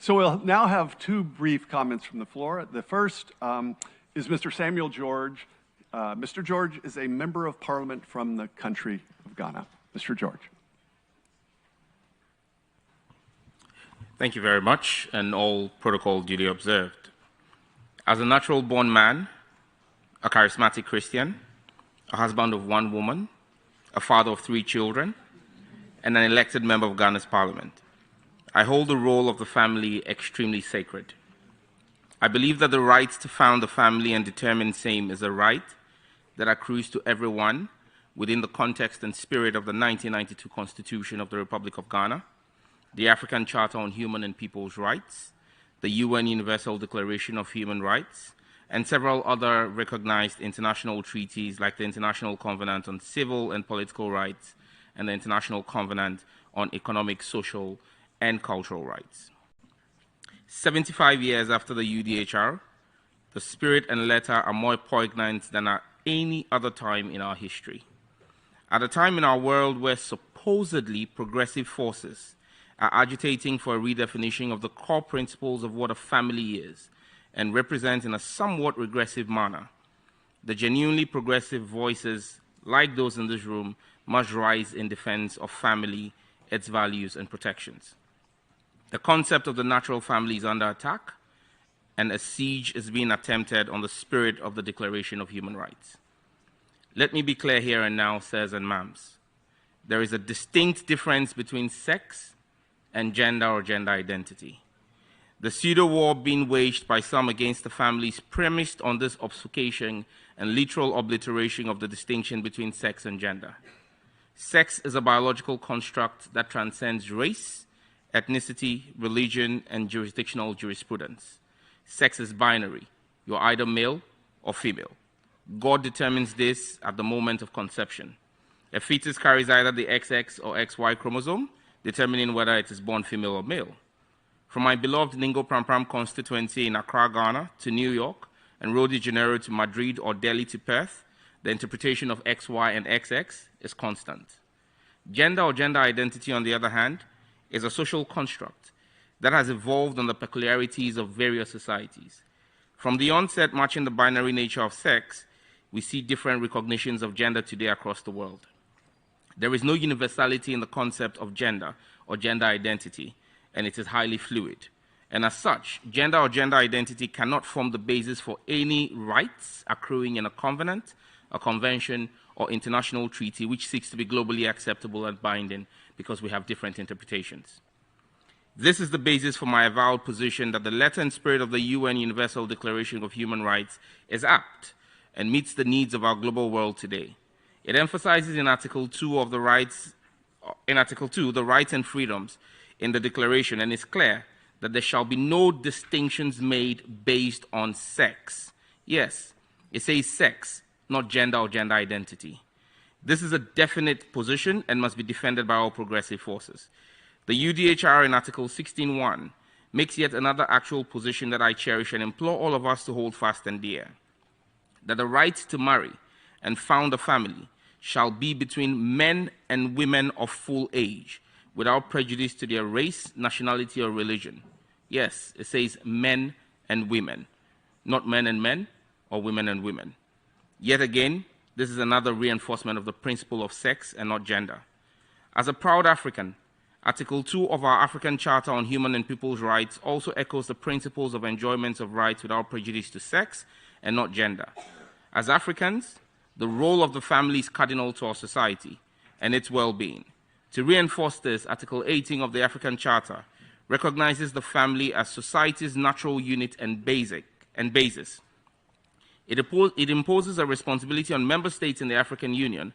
So we'll now have two brief comments from the floor. The first is Mr. Samuel George. Mr. George is a member of parliament from the country of Ghana. Mr. George. Thank you very much, and all protocol duly observed. As a natural-born man, a charismatic Christian, a husband of one woman, a father of 3 children, and an elected member of Ghana's parliament, I hold the role of the family extremely sacred. I believe that the right to found a family and determine same is a right that accrues to everyone within the context and spirit of the 1992 Constitution of the Republic of Ghana, the African Charter on Human and People's Rights, the UN Universal Declaration of Human Rights, and several other recognized international treaties like the International Covenant on Civil and Political Rights and the International Covenant on Economic, Social, and Cultural Rights. 75 years after the UDHR, the spirit and letter are more poignant than at any other time in our history. At a time in our world where supposedly progressive forces are agitating for a redefinition of the core principles of what a family is and represent in a somewhat regressive manner, the genuinely progressive voices, like those in this room, must rise in defense of family, its values and protections. The concept of the natural family is under attack, and a siege is being attempted on the spirit of the Declaration of Human Rights. Let me be clear here and now, sirs and ma'ams. There is a distinct difference between sex and gender or gender identity. The pseudo-war being waged by some against the family is premised on this obfuscation and literal obliteration of the distinction between sex and gender. Sex is a biological construct that transcends race, ethnicity, religion, and jurisdictional jurisprudence. Sex is binary. You're either male or female. God determines this at the moment of conception. A fetus carries either the XX or XY chromosome, determining whether it is born female or male. From my beloved Ningo Prampram constituency in Accra, Ghana, to New York, and Rio de Janeiro to Madrid or Delhi to Perth, the interpretation of XY and XX is constant. Gender or gender identity, on the other hand, is a social construct that has evolved on the peculiarities of various societies. From the onset matching the binary nature of sex, we see different recognitions of gender today across the world. There is no universality in the concept of gender or gender identity, and it is highly fluid. And as such, gender or gender identity cannot form the basis for any rights accruing in a covenant, a convention, or international treaty which seeks to be globally acceptable and binding because we have different interpretations. This is the basis for my avowed position that the letter and spirit of the UN Universal Declaration of Human Rights is apt and meets the needs of our global world today. It emphasizes in Article 2 of the rights, the rights and freedoms in the Declaration, and it's clear that there shall be no distinctions made based on sex. Yes, it says sex, not gender or gender identity. This is a definite position and must be defended by all progressive forces. The UDHR in Article 16.1 makes yet another actual position that I cherish and implore all of us to hold fast and dear, that the right to marry and found a family shall be between men and women of full age, without prejudice to their race, nationality, or religion. Yes, it says men and women, not men and men or women and women. Yet again, this is another reinforcement of the principle of sex and not gender. As a proud African, Article 2 of our African Charter on Human and People's Rights also echoes the principles of enjoyment of rights without prejudice to sex and not gender. As Africans, the role of the family is cardinal to our society and its well-being. To reinforce this, Article 18 of the African Charter recognizes the family as society's natural unit and basis. It imposes a responsibility on member states in the African Union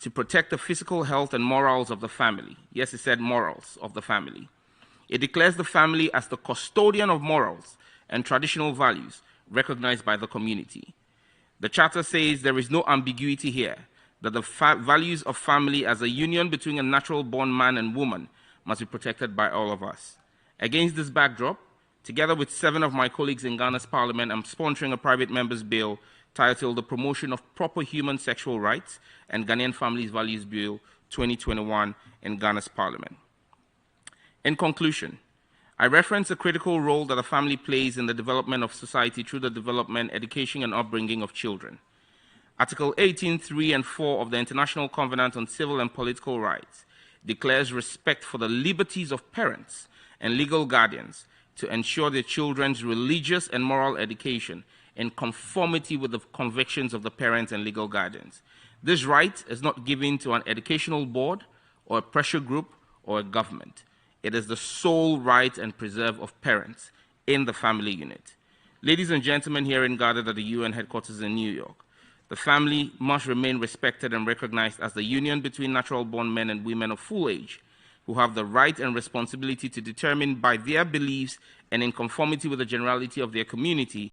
to protect the physical health and morals of the family. Yes, it said morals of the family. It declares the family as the custodian of morals and traditional values recognized by the community. The Charter says there is no ambiguity here, that the values of family as a union between a natural-born man and woman must be protected by all of us. Against this backdrop, together with 7 of my colleagues in Ghana's parliament, I'm sponsoring a private member's bill titled The Promotion of Proper Human Sexual Rights and Ghanaian Families Values Bill 2021 in Ghana's parliament. In conclusion, I reference the critical role that a family plays in the development of society through the development, education, and upbringing of children. Article 18, 3 and 4 of the International Covenant on Civil and Political Rights declares respect for the liberties of parents and legal guardians to ensure their children's religious and moral education in conformity with the convictions of the parents and legal guardians. This right is not given to an educational board or a pressure group or a government. It is the sole right and preserve of parents in the family unit. Ladies and gentlemen herein gathered at the UN headquarters in New York, the family must remain respected and recognized as the union between natural-born men and women of full age who have the right and responsibility to determine by their beliefs and in conformity with the generality of their community